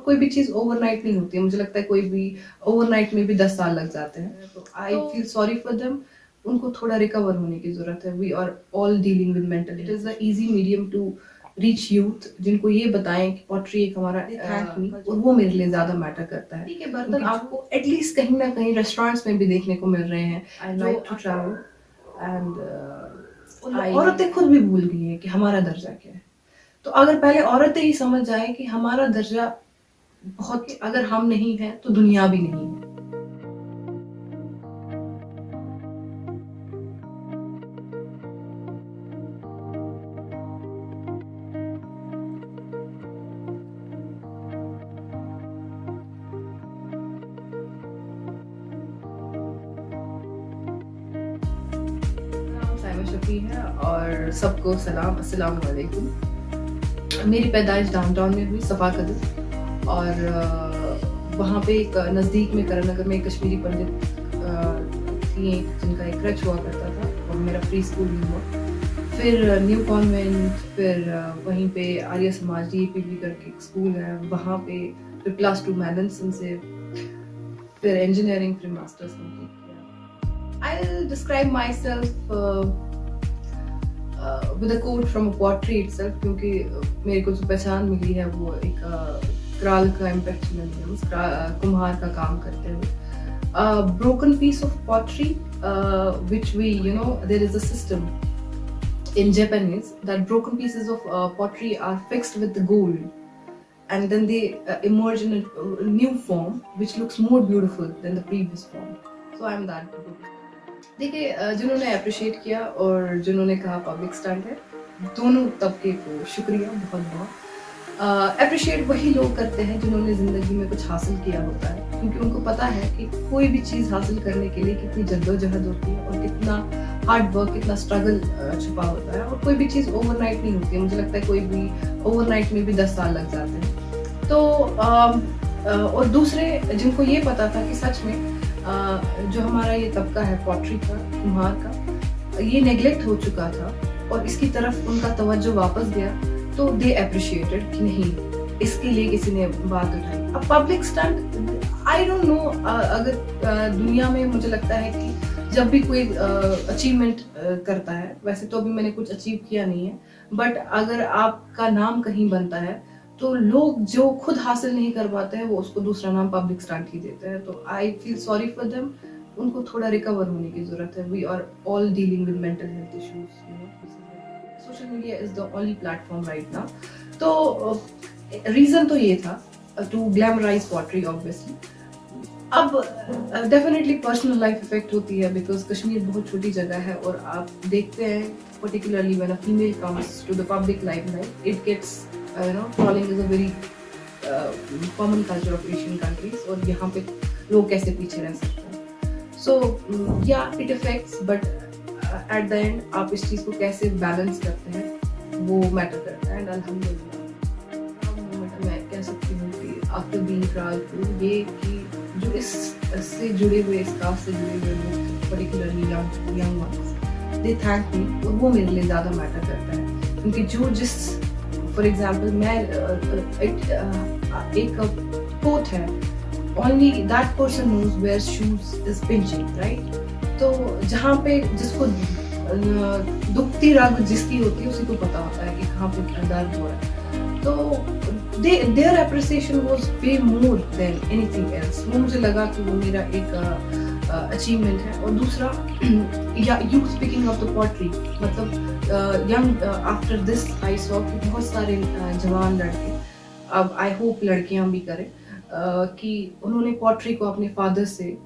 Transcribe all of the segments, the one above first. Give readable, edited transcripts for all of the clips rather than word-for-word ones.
कोई भी चीज़ ओवरनाइट नहीं होती है, मुझे लगता है कोई भी ओवरनाइट में भी 10 साल लग जाते हैं, तो I feel sorry for them. उनको थोड़ा रिकवर होने की ज़रूरत है। We are all dealing with mental. It is a easy medium to reach youth, जिनको ये बताएं कि पॉटरी एक हमारा थैंक मी, और वो मेरे लिए ज़्यादा मैटर करता है। ठीक है, बर्तन आपको एटलीस्ट कहीं ना कहीं रेस्टोरेंट्स में भी देखने को मिल रहे हैं। I like to travel and औरतें खुद भी भूल गई हैं कि हमारा दर्जा क्या है। तो अगर पहले औरतें ही समझ जाए कि हमारा दर्जा बहुत, अगर हम नहीं हैं तो दुनिया भी नहीं है। नाम साइमा शफी है और सबको सलाम, अस्सलाम वालेकुम। मेरी पैदाइश डाउनटाउन में हुई, सफा कदम, और वहाँ पे एक नज़दीक में करण नगर में एक कश्मीरी पंडित थी जिनका एक क्रच हुआ करता था, और मेरा प्री स्कूल भी हुआ। फिर न्यू कॉन्वेंट, फिर वहीं पे आर्य समाज DAPV करके एक स्कूल है, वहाँ पे फिर +2 मैनसन से, फिर इंजीनियरिंग, फिर मास्टर्स कंप्लीट किया। आई describe my self with a quote from a poetry itself, क्योंकि मेरे को जो पहचान मिली है वो एक क्राल का इम्पैक्ट मिल गया, कुम्हार का काम करते हुए। broken piece of pottery, which we, there is a system in Japanese that broken pieces of pottery are fixed with the gold, and then they emerge in a new form which looks more beautiful than the previous form. So I'm that good. देखिए, जिन्होंने appreciate किया और जिन्होंने कहा public stunt है, दोनों तबके को शुक्रिया बहुत बहुत। अप्रिशिएट वही लोग करते हैं जिन्होंने ज़िंदगी में कुछ हासिल किया होता है, क्योंकि उनको पता है कि कोई भी चीज़ हासिल करने के लिए कितनी जद्दोजहद होती है और कितना हार्ड वर्क, कितना स्ट्रगल छुपा होता है, और कोई भी चीज़ ओवरनाइट नहीं होती है। मुझे लगता है कोई भी ओवरनाइट में भी 10 साल लग जाते हैं। तो और दूसरे जिनको ये पता था कि सच में जो हमारा ये तबका है पॉटरी का, कुम्हार का, ये नेग्लेक्ट हो चुका था और इसकी तरफ उनका तवज्जो वापस गया, तो दे अप्रिशिएटेड कि नहीं, इसके लिए किसी ने बात उठाई। अब public stunt, I don't know, अगर दुनिया में मुझे लगता है कि जब भी कोई अचीवमेंट करता है, वैसे तो अभी मैंने कुछ अचीव किया नहीं है, बट अगर आपका नाम कहीं बनता है तो लोग जो खुद हासिल नहीं कर पाते हैं वो उसको दूसरा नाम पब्लिक स्टंट ही देते हैं। तो I feel sorry for them. उनको थोड़ा रिकवर होने की जरूरत है। We are all dealing with mental health issues. Social media is the only platform right now. तो रीजन तो ये था टू ग्लैमराइज पॉटरी ऑब्वियसली। अब डेफिनेटली पर्सनल लाइफ इफेक्ट होती है, बिकॉज कश्मीर बहुत छोटी जगह है और आप देखते हैं particularly when a female comes to the public limelight, it gets trolling is a very common culture of Asian countries, और यहाँ पे लोग कैसे पीछे रह सकते हैं। सो या it effects, but at the end आप इस चीज़ को कैसे बैलेंस करते हैं वो मैटर करता है। एंड अल्हम्दुलिल्लाह मैं कह सकती हूँ कि आफ्टर बीइंग प्राउड, ये कि जो इससे जुड़े हुए, इस कास्ट से जुड़े हुए लोग, पर्टिकुलरली यंग वंस, दे थैंक मी, और वो मेरे लिए ज़्यादा मैटर करता है। क्योंकि जो जिस, फॉर एग्जाम्पल, मैं एक कोट है, only that person knows where shoes is pinching, right. तो जहाँ पे जिसको दुखती रग जिसकी होती है उसी को पता होता है कि कहाँ पे दर्द हो रहा है। तो their appreciation was way more than anything else. वो मुझे लगा कि वो मेरा एक अचीवमेंट है। और दूसरा, या you speaking of the pottery, मतलब young after this I saw कि बहुत सारे जवान लड़के, अब आई होप लड़कियां भी करें, कि उन्होंने पॉटरी को अपने फादर से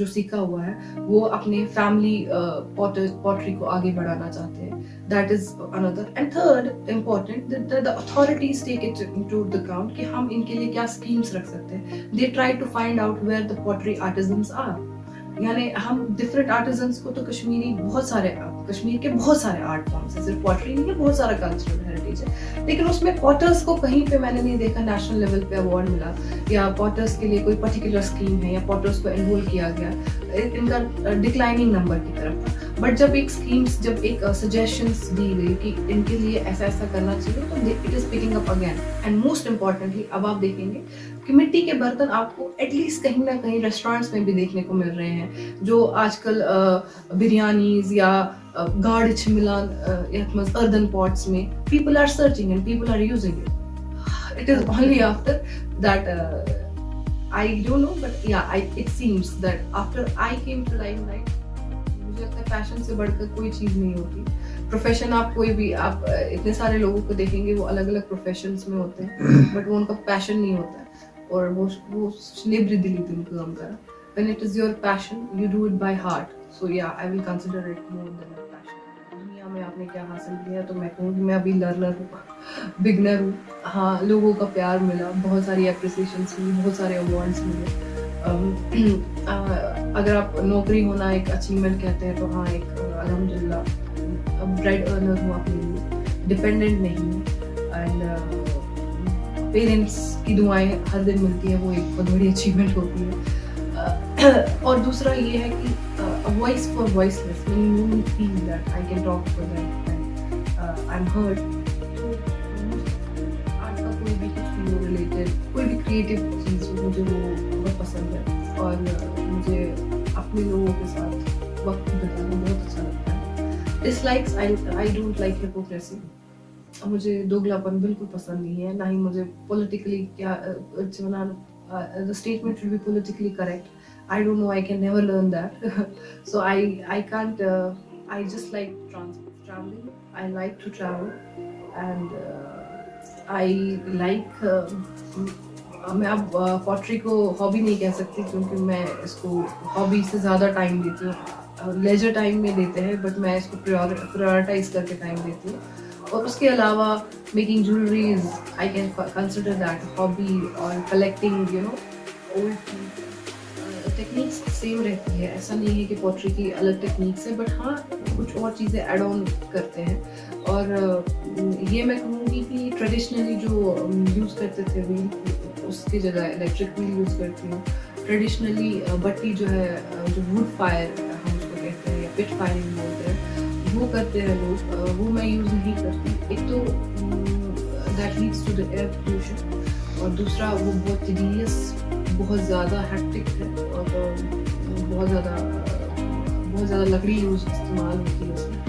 सीखा हुआ है, वो अपने फैमिली पॉटरी को आगे बढ़ाना चाहते हैं। That is another. And third important, the authorities take it into the account कि हम इनके लिए क्या स्कीम्स रख सकते हैं। They try to find out where the pottery artisans are. यानी हम डिफरेंट आर्टिजन्स को, तो कश्मीर के बहुत सारे आर्ट फॉर्म्स है, सिर्फ पॉटरी नहीं है, बहुत सारा कल्चरल हेरिटेज है, लेकिन उसमें पॉटर्स को कहीं पे मैंने नहीं देखा नेशनल लेवल पे अवार्ड मिला, या पॉटर्स के लिए कोई पर्टिकुलर स्कीम है, या पॉटर्स को एनरोल किया गया। इनका डिक्लाइनिंग नंबर की तरफ था। बट जब एक सजेशंस दी गई कि इनके लिए ऐसा ऐसा करना चाहिए, तो it is picking up again. And most importantly अब आप देखेंगे कि मिट्टी के बर्तन आपको एटलीस्ट कहीं ना कहीं रेस्टोरेंट्स में भी देखने को मिल रहे हैं, जो आजकल बिरयानीज या गार्ड मिलान अर्दन पॉट्स में people are searching and people are using it. It is only after that I don't know, but yeah, it seems that after I came to limelight, मुझे लगता है पैशन से बढ़कर कोई चीज नहीं होती। प्रोफेशन आप कोई भी, आप इतने सारे लोगों को देखेंगे वो अलग अलग प्रोफेशंस में होते हैं, बट वो उनका पैशन नहीं होता है, और वो नेबरी दिली दिन काम करा। When it is your passion, you do it by heart. So yeah, I will consider it more than a passion. दुनिया में आपने क्या हासिल किया है, तो मैं कहूँगी मैं अभी लर्नर हूँ, बिगनर हूँ। हाँ, लोगों का प्यार मिला, बहुत सारी एप्रिसिएशंस मिली, बहुत सारे अवार्ड्स मिले। अगर आप नौकरी होना एक अचीवमेंट कहते हैं, तो हाँ, एक अल्हम्दुलिल्लाह ब्राइट अर्नर हूँ अपने लिए, डिपेंडेंट नहीं हूँ। एंड पेरेंट्स की दुआएं हर दिन मिलती है, वो एक बहुत बड़ी अचीवमेंट होती है। और दूसरा ये है कि voice for voiceless, meaning you feel that I can talk for that and I am heard. Art का कोई भी कुछ भी रिलेटेड, कोई भी क्रिएटिव चीज़ मुझे वो बहुत पसंद है, और मुझे अपने लोगों के साथ वक्त बिताना बहुत अच्छा लगता है। Dislikes, I don't like hypocrisy. मुझे दोगलापन बिल्कुल पसंद नहीं है, ना ही मुझे पॉलिटिकली क्या the statement should be politically correct. I don't know, I can never learn that. So I can't, I just like traveling. I like to travel, and I like मैं अब पॉटरी को हॉबी नहीं कह सकती, क्योंकि मैं इसको हॉबी से ज़्यादा टाइम देती हूँ। लेजर टाइम में देते हैं, बट मैं इसको प्रायोरिटाइज करके टाइम देती हूँ। और उसके अलावा making jewelleries, I can consider that hobby, और कलेक्टिंग ओल्ड टेक्निक्स सेम रहती है। ऐसा नहीं है कि पॉटरी की अलग टेक्निक्स है, बट हाँ, कुछ और चीज़ें ऐड ऑन करते हैं। और ये मैं कहूँगी कि ट्रेडिशनली जो यूज़ करते थे व्हील, उसकी जगह इलेक्ट्रिक व्हील यूज़ करती हूँ। ट्रेडिशनली बट्टी जो है, जो वुड फायर हम उसको कहते हैं, या पिट फायरिंग बोलते हैं, वो करते हैं लोग, वो मैं यूज़ नहीं करती। एक तो that leads to the air pollution, और दूसरा वो बहुत टीडियस, बहुत ज़्यादा हैक्टिक है, और बहुत ज़्यादा लकड़ी इस्तेमाल होती है उसमें।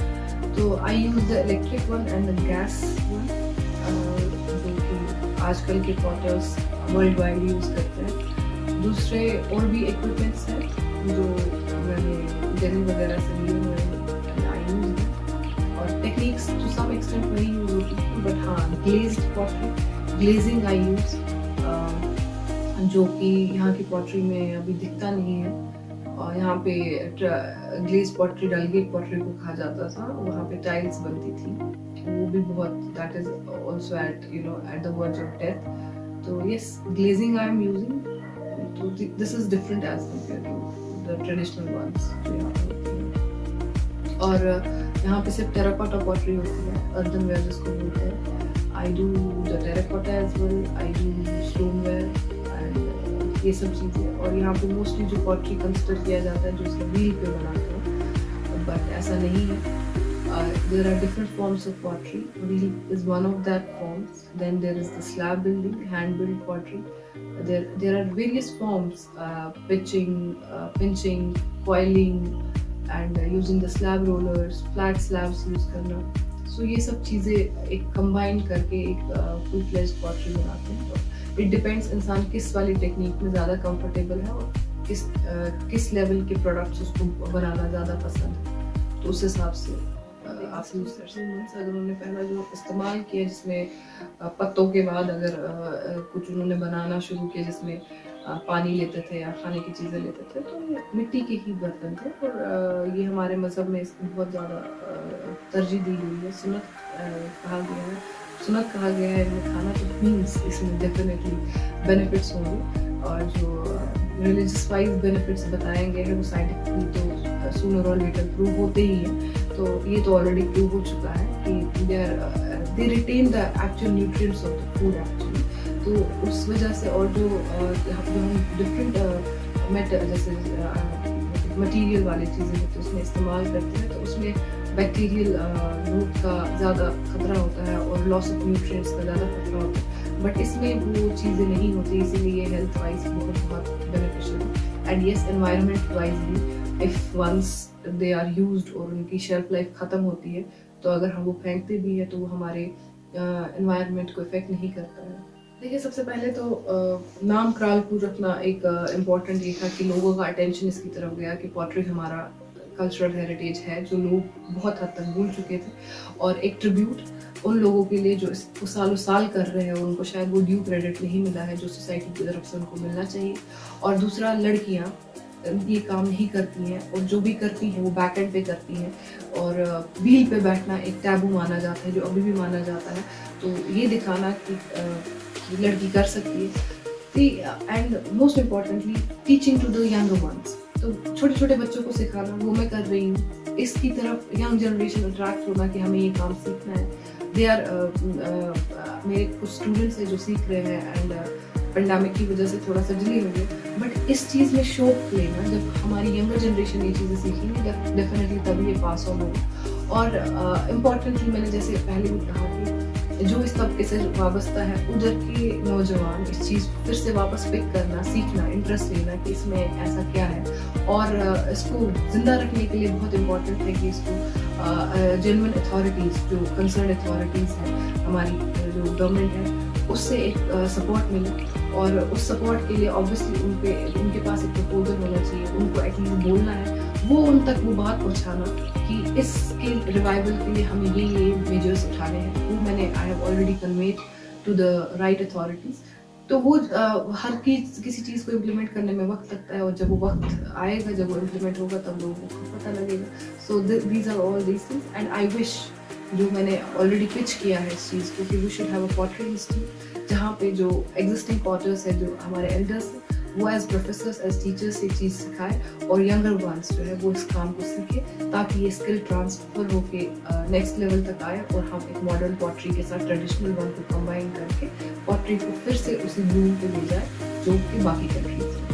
तो I use the electric one and the gas one, जो कि आजकल के पॉटर्स वर्ल्ड वाइड यूज़ करते हैं। दूसरे और भी इक्विपमेंट्स हैं जो मैंने दिल्ली वगैरह से लिए हुए हैं, और टेक्निक्स टू सम एक्सटेंट वही यूज़ होती है। बट हाँ, ग्लेज्ड पॉटरी, ग्लेजिंग आई यूज़, जो कि यहाँ की पॉटरी में अभी दिखता नहीं है। और यहाँ पे ग्लेज पॉटरी, डलगेट पॉटरी को कहा जाता था, वहाँ पे टाइल्स बनती थी, वो भी बहुत, that is also at the verge of death. तो yes, glazing I am using, तो this is different as compared to the traditional ones जो यहाँ पे होती है। और यहाँ पे सिर्फ टेराकोटा पॉटरी होती है, अर्दनवेयर जिसको बोलते हैं। I do the terracotta as well, I do stoneware and ये सब चीज़ें। और यहाँ पे मोस्टली जो पॉटरी कंसिडर किया जाता है, जो उसके व्हील पे बनाते हैं, बट ऐसा नहीं है। There are different forms of pottery. Wheel is one of that forms. Then there is the slab building, hand built pottery. There are various forms: pitching, pinching, coiling, and using the slab rollers, flat slabs use करना। So ये सब चीज़ें एक combine करके एक full fledged pottery बनाते हैं। It depends इंसान किस वाली टेक्निक में ज़्यादा comfortable है, और किस लेवल के प्रोडक्ट्स उसको बनाना ज़्यादा पसंद है, तो उस हिसाब से आप यूज़ कर सकते हैं। अगर उन्होंने पहला जो इस्तेमाल किया, जिसमें पत्तों के बाद अगर कुछ उन्होंने बनाना शुरू किया, जिसमें पानी लेते थे या खाने की चीज़ें लेते थे, तो ये मिट्टी के ही बर्तन थे। और ये हमारे मज़हब में इसको बहुत ज़्यादा तरजीह दी गई है, सुन्नत कहा गया है। सुन्नत कहा गया है इनमें खाना, तो मीन्स इसमें डेफिनेटली बेनिफिट्स होंगे। और जो रिलीजियस वाइज बेनिफिट्स बताए गए हैं, वो साइंटिफिकली तो सूनर और लेटर प्रूव होते ही हैं। तो ये तो ऑलरेडी प्रूव हो चुका है कि they retain the actual nutrients of the food actually. तो उस वजह से, और जो हम डिफरेंट जैसे मटेरियल वाली चीज़ें होती हैं उसमें इस्तेमाल करते हैं, तो उसमें बैक्टीरियल ग्रोथ का ज़्यादा खतरा होता है और लॉस ऑफ न्यूट्रिएंट्स का ज़्यादा खतरा होता है। बट इसमें वो चीज़ें नहीं होती, इसीलिए हेल्थ वाइज बहुत बेनिफिशियल है। एंड येस, एनवायरनमेंट वाइज भी if once they are used और उनकी शेल्फ लाइफ ख़त्म होती है, तो अगर हम वो फेंकते भी हैं तो वो हमारे एनवायरनमेंट को इफेक्ट नहीं करता है। देखिए, सबसे पहले तो नाम क्रालपुर रखना एक इम्पॉर्टेंट ये था कि लोगों का अटेंशन इसकी तरफ गया कि पॉटरी हमारा कल्चरल हेरिटेज है जो लोग बहुत हद तक भूल चुके थे, और एक ट्रिब्यूट उन लोगों के लिए जो इसको सालों साल कर रहे हैं, उनको शायद वो ड्यू क्रेडिट नहीं मिला है जो सोसाइटी की तरफ से उनको मिलना चाहिए। और दूसरा, लड़कियाँ ये काम नहीं करती हैं, और जो भी करती हैं वो बैक एंड पे करती हैं, और व्हील पे बैठना एक टैबू माना जाता है, जो अभी भी माना जाता है। तो ये दिखाना कि लड़की कर सकती है। And most importantly, teaching to the younger ones, तो छोटे छोटे बच्चों को सिखाना, वो मैं कर रही हूँ। इसकी तरफ यंग जनरेशन अट्रैक्ट होना कि हमें ये काम सीखना है। दे आर मेरे कुछ स्टूडेंट्स हैं जो सीख रहे हैं, एंड पेंडेमिक की वजह से थोड़ा सा डिले हो गया, बट इस चीज़ में शौक लेना, जब हमारी यंगर जनरेशन ये चीज़ें सीखेंगे डेफिनेटली तभी ये पास ऑन होगा। और इम्पॉर्टेंटली, मैंने जैसे पहले भी कहा कि जो इस तबके से वाबस्ता है, उधर के नौजवान इस चीज़ को फिर से वापस पिक करना, सीखना, इंटरेस्ट लेना कि इसमें ऐसा क्या है, और इसको ज़िंदा रखने के लिए बहुत इम्पॉर्टेंट है कि इसको जेन्युइन अथॉरिटीज़, जो कंसर्न अथॉरिटीज़ हैं, हमारी जो गवर्नमेंट है, उससे एक सपोर्ट मिले। और उस सपोर्ट के लिए ऑब्वियसली उनके पास एक प्रपोजल होना चाहिए, उनको एटलीस्ट बोलना है, वो उन तक वो बात पहुँचाना कि इसके रिवाइवल के लिए हमें ये मेजर्स उठाने हैं। वो मैंने I have already conveyed to the right authorities. तो वो हर किसी चीज़ को इम्प्लीमेंट करने में वक्त लगता है, और जब वो वक्त आएगा, जब वो इम्प्लीमेंट होगा, तब लोगों को पता लगेगा। So these are all these things, and I wish, जो मैंने ऑलरेडी पिच किया है इस चीज़ को, कि we should have a pottery institute, जहाँ पे जो एग्जिस्टिंग पॉटर्स है, जो हमारे एल्डर्स हैं, वो एज प्रोफेसर्स, एज टीचर्स ये चीज़ सिखाए, और यंगर वंस जो है वो इस काम को सीखे, ताकि ये स्किल ट्रांसफर होके नेक्स्ट लेवल तक आए, और हम एक मॉडर्न पॉटरी के साथ ट्रेडिशनल वन को कंबाइन करके पॉटरी को फिर से उसी ब्लूम पे ले जाए जो कि बाकी कंट्रीज।